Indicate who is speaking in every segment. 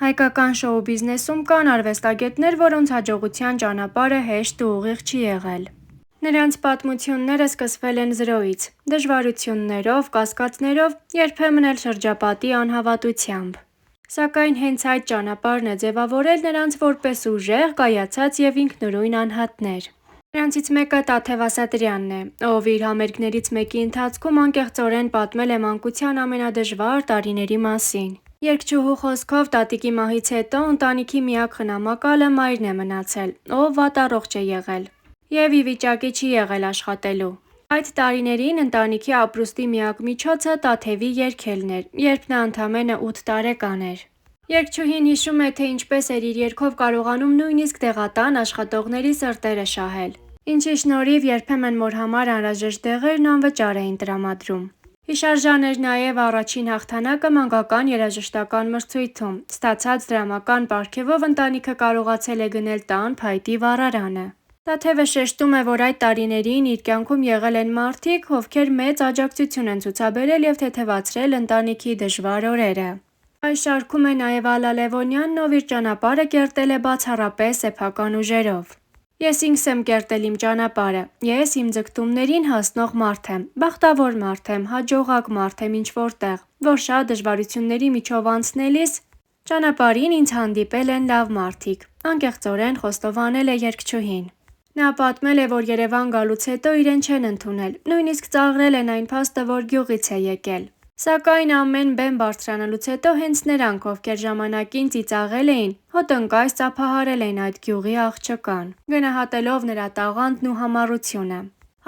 Speaker 1: Հայկական շոու բիզնեսում կան արվեստագետներ, որոնց հաջողության ճանապարհը հեշտ ու ուղիղ չի եղել։ Նրանց պատմությունները սկսվել են զրոյից, դժվարություններով, կասկածներով, երբեմն էլ շրջապատի անհավատությամբ։ Սակայն հենց այդ ճանապարհն է ձևավորել նրանց որպես ուժեղ, կայացած և ինքնուրույն անհատներ։ Նրանցից մեկը Տաթև Ասատրյանն է, ով իր համերգներից մեկի ընթացքում անկեղծորեն պատմել է մանկության ամենադժվար տարիների մասին։ Երգչուհու խոսքով տատիկի մահից հետո ընտանիքի միակ խնամակալը մայրն է մնացել, ով վատառողջ է եղել և ի վիճակի չի եղել աշխատելու։ Այդ տարիներին ընտանիքի ապրուստի միակ միջոցը Տաթևի երգելն էր, երբ նա ընդամենը 8 տարեկան էր։ Երգչուհին հիշում է, թե ինչպես էր իր երգով կարողանում նույնիսկ դեղատան աշխատողների սրտերը շահել, ինչի շնորհիվ երբեմն մոր համար անհրաժեշտ դեղերն անվճար էին տրամադրում։ Հիշարժան էր նաև առաջին հաղթանակը մանկական երաժշտական մրցույթում։ Ստացած դրամական պարգևով ընտանիքը կարողացել է գնել տան փայտի վառարանը։ Տաթևը շեշտում է, որ այդ տարիներին իր կյանքում եղել են մարդիկ, ովքեր մեծ աջակցություն են ցուցաբերել և թեթևացրել ընտանիքի դժվար օրերը։ Այս շարքում է նաև Ալլա Լևոնյանն, ով իր ճանապարհը կերտել է բացառապես սեփական ուժերով։ Ես ինքս եմ կերտել իմ ճանապարհը։ Ես իմ ձգտումներին հասնող մարդ եմ, բախտավոր մարդ եմ, հաջողակ մարդ եմ ինչ-որ տեղ, որ շատ դժվարությունների միջով անցնելիս ճանապարհին ինձ հանդիպել են լավ մարդիկ, անկեղծորեն խոստովանել է երգչուհին։ Նա պատմել է, որ Երևան գալուց հետո իրեն չեն ընդունել, նույնիսկ ծաղրել են այն փաստը, որ գյուղից է եկել։ Սակայն ամեն բեմ բարձրանալուց հետո հենց նրանք, ովքեր ժամանակին ծիծաղել էին, հոտնկայս ծափահարել էին այդ գյուղի աղջկան, գնահատելով նրա տաղանդն ու համառությունը։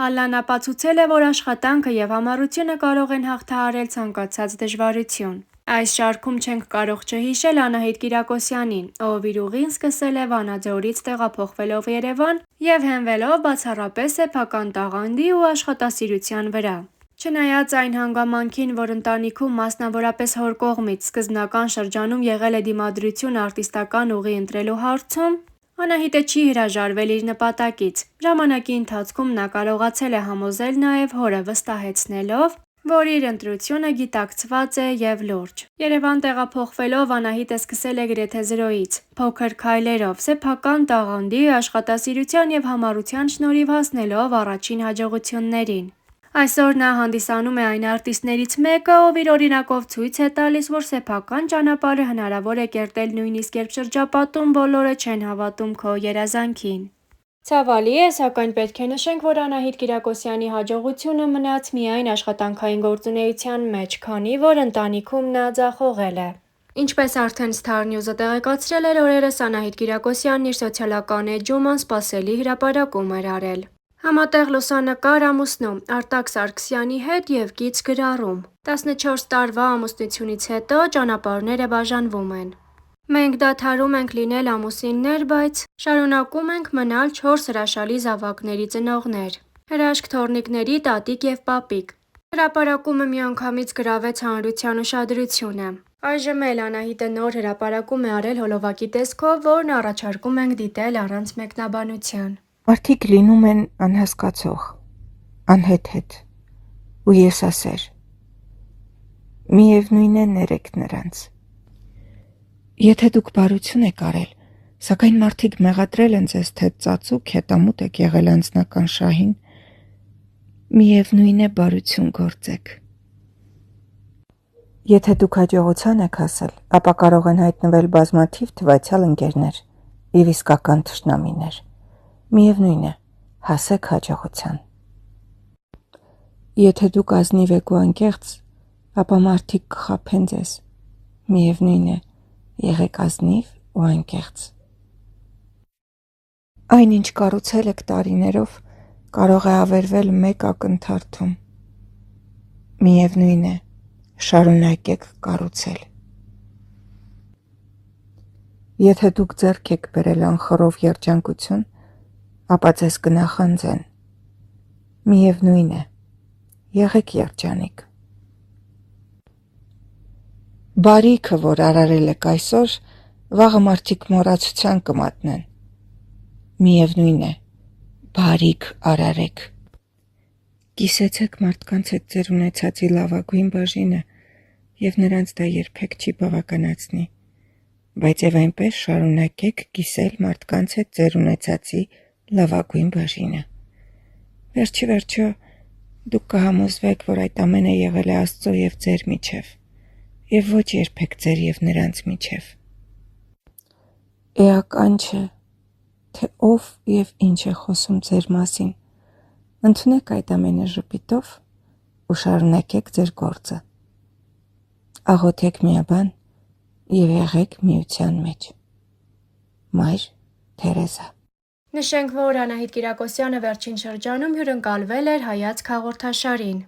Speaker 1: Ալլան ապացուցել է, որ աշխատանքը և համառությունը կարող են հաղթահարել ցանկացած դժվարություն։ Այս շարքում չենք կարող չհիշել Անահիտ Կիրակոսյանին, ով իր ուղին սկսել է Վանաձորից տեղափոխվելով Երևան և հենվելով բացառապես սեփական տաղանդի ու աշխատասիրության վրա։ Չնայած այն հանգամանքին, որ ընտանիքում, մասնավորապես հոր կողմից, սկզբնական շրջանում եղել է դիմադրություն արտիստական ուղի ընտրելու հարցում, Անահիտը չի հրաժարվել իր նպատակից։ Ժամանակի ընթացքում նա կարողացել է համոզել նաև հորը, վստահեցնելով, որ իր ընտրությունը գիտակցված է և լուրջ։ Երևան տեղափոխվելով Անահիտը սկսել է գրեթե զրոյից, փոքր քայլերով, սեփական տաղանդի, աշխատասիրության և համառության շնորհիվ հասնելով առաջին հաջողություններին։ Այսօր նա հանդիսանում է այն արտիստներից մեկը, ով իր օրինակով ցույց է տալիս, որ սեփական ճանապարհը հնարավոր է կերտել նույնիսկ երբ շրջապատում բոլորը չեն հավատում քո երազանքին։ Ցավալի է, սակայն պետք է նշենք, որ Անահիտ Կիրակոսյանի հաջողությունը մնաց միայն աշխատանքային գործունեության մեջ, քանի որ ընտանիքում նա ձախողել է։ Ինչպես արդեն Star News-ը տեղեկացրել էր, օրերս Անահիտ Կիրակոսյանն իր սոցիալական էջում անսպասելի հրապարակում էր արել։ Համատեղ լուսանկար ամուսնու Արտակ Սարգսյանի հետ և կից գրառում։ 14 տարվա ամուսնությունից հետո ճանապարհները բաժանվում են։ Մենք դադարում ենք լինել ամուսիններ, բայց շարունակում ենք մնալ 4 հրաշալի զավակների ծնողներ։ Հրաշք թոռնիկների տատիկ և պապիկ։ Հրապարակումը միանգամից գրավեց հանրության ուշադրությունը։ Այժմ էլ Անահիտը նոր հրապարակում է արել հոլովակի տեսքով, որն առաջարկում ենք դիտել առանց մեկնաբանության։
Speaker 2: Մարդիկ լինում են անհասկացող, անհեթեթ ու եսասեր։ Միևնույն է ներեք նրանց։ Եթե դուք բարություն եք արել, սակայն մարդիկ մեղադրել են ձեզ, թե ծածուկ հետամուտ եք եղել անձնական շահին, միևնույն է բարություն գործեք։ Եթե դուք հաջողության եք հասել, ապա կարող են հայտնվել բազմաթիվ թվացյալ ընկերներ և իսկական թշնամիներ։ Միևնույն է, հասեք հաջողության։ Եթե դուք ազնիվ եք ու անկեղծ, ապա մարդիկ կխաբեն ձեզ։ Միևնույն է, եղեք ազնիվ ու անկեղծ։ Այն, ինչ կառուցել եք տարիներով, կարող է ավերվել մեկ ակնթարթում։ Միևնույն է, շարունակեք կառուցել։ Եթե դուք ձեռք եք բերել անխռով երջանկություն, ապա ձեզ կնախանձեն։ Միևնույն է, եղեք երջանիկ։ Բարիքը, որ արարել եք այսօր, վաղը մարդիկ մոռացության կմատնեն։ Միևնույն է, բարիք արարեք։ Կիսեցեք մարդկանց հետ ձեր ունեցածի լավագույն բաժինը և նրանց դա երբեք չի բավականացնի։ բայց եւ այնպես շարունակեք կիսել մարդկանց հետ ձեր ունեցածի լավագույն բաժինը։ Վերջի վերջո դուք կհամոզվեք, որ այդ ամենը եղել է Աստծո եւ ձեր միջև, եւ ոչ երբեք ձեր եւ նրանց միջև։ Էական չէ, թե ով եւ ինչ է խոսում ձեր մասին։ Ընդունեք այդ ամենը ժպիտով ու շարունակեք ձեր գործը։ Աղոթեք միաբան եւ եղեք միության մեջ։ Մայր Թերեզա։
Speaker 1: Նշենք, որ Անահիտ Կիրակոսյանը վերջին շրջանում հյուրընկալվել էր Հայացք հաղորդաշարին։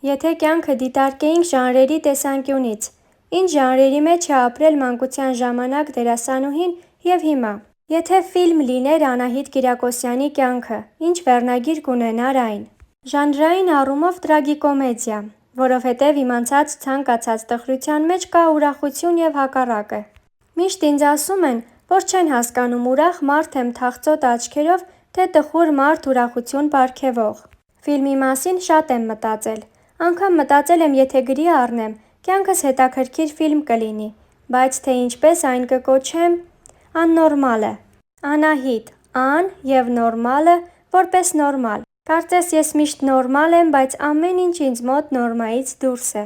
Speaker 1: Եթե կյանքը դիտարկեինք ժանրերի տեսանկյունից, ինչ ժանրերի մեջ է ապրել մանկության ժամանակ դերասանուհին եւ հիմա։ Եթե ֆիլմ լիներ Անահիտ Կիրակոսյանի կյանքը, ինչ վերնագիր կունենար այն։ Ժանրային առումով տրագիկոմեդիա, որովհետև իմանցած ցանկացած տխրության մեջ կա ուրախություն եւ հակառակը։ Միշտ ինձ ասում են, որ չեն հասկանում ուրախ մարդ եմ թախծոտ աչքերով, թե տխուր մարդ ուրախություն պարգևող։ Ֆիլմի մասին շատ եմ մտածել։ Անգամ մտածել եմ, եթե գրի առնեմ, կյանքս հետաքրքիր ֆիլմ կլինի, բայց թե ինչպես այն կկոչեմ, աննորմալը։ Անահիտ, ան եւ նորմալը, որպես նորմալ։ Կարծես ես միշտ նորմալ եմ, բայց ամեն ինչ ինձ մոտ նորմայից դուրս է։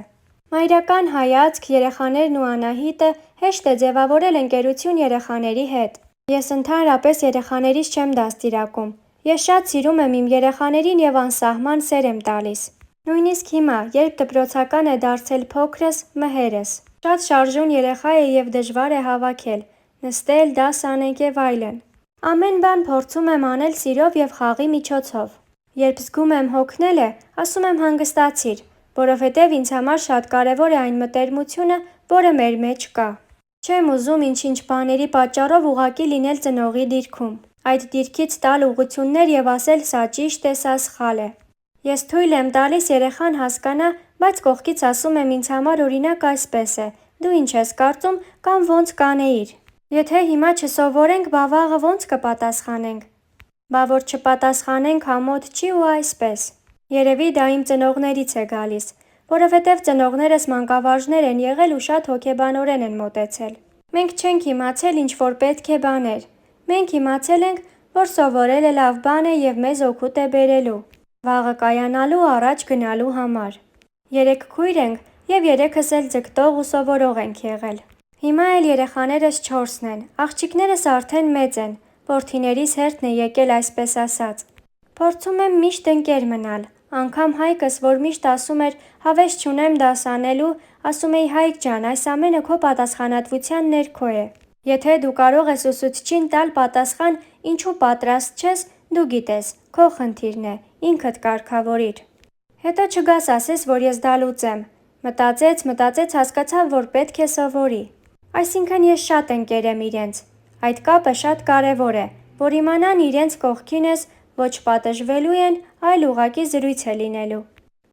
Speaker 1: Մայրական հայացք, երեխաներն ու Անահիտը հեշտ է ձևավորել ընկերություն երեխաների հետ։ Ես ընդհանրապես երեխաներիս չեմ դաստիարակում։ Ես շատ սիրում եմ իմ երեխաներին եւ անսահման սեր եմ տալիս։ Նույնիսկ հիմա, երբ դպրոցական է դարձել փոքրս, մհերս։ Շատ շարժուն երեխա է եւ դժվար է հավաքել, նստել, դաս անենք եւ այլն։ Ամեն բան փորձում եմ անել սիրով եւ խաղի միջոցով։ Երբ զգում եմ հոգնել է, ասում եմ հանգստացիր, որովհետև ինձ համար շատ կարևոր է այն մտերմությունը, որը մեր մեջ կա։ Չեմ ուզում ինչ-ինչ բաների պատճառով ուղղակի լինել ծնողի դիրքում։ Այդ դիրքից տալ ուղղություններ եւ ասել սա ճիշտ է, սա սխալ է։ Ես թույլ եմ տալիս երեխան հասկանա, բայց կողքից ասում եմ ինձ համար օրինակ այսպես է, դու ինչ ես կարծում կամ ոնց կանեիր։ Եթե հիմա չսովորենք, բա վաղը ոնց կպատասխանենք։ Բա որ չպատասխանենք համոտ չի ու այսպես։ Երևի դա իմ ծնողներից է գալիս, որովհետև ծնողներս մանկավարժներ են եղել ու շատ հոգեբանորեն են մոտեցել։ Մենք չենք իմացել ինչ որ պետք է բաներ։ Մենք իմացել ենք, որ սովորելը լավ բան է եւ մեզ օգուտ է բերելու։ Վաղը կայանալու առաջ գնալու համար։ 3 քույր ենք եւ 3-ս էլ ձգտող ու սովորող ենք եղել։ Հիմա էլ երեխաներս 4-ն են, աղջիկներս արդեն մեծ են, որդիներիս հերթն է եկել այսպես ասած։ Փորձում եմ միշտ ընկեր մնալ, անգամ Հայկս, որ միշտ ասում էր հավես չունեմ դաս անելու, ասում էի Հայկ ջան, այս ամենը քո պատասխանատվության ներքո է։ Եթե դու կարող ես ուսուցչին տալ պատասխան, ինչու պատրաստ չես, դու գիտես, քո խնդիրն է, ինքդ կարգավորիր։ Հետո չգաս ասես, որ ես դա լուծեմ։ Մտածեց, հասկացավ, որ պետք է սովորի։ Այսինքն ես շատ ընկեր եմ իրենց։ Այդ կապը շատ կարևոր է, որ իմանան իրենց կողքին ես ոչ պատժվելու են, այլ ուղղակի զրույց է լինելու։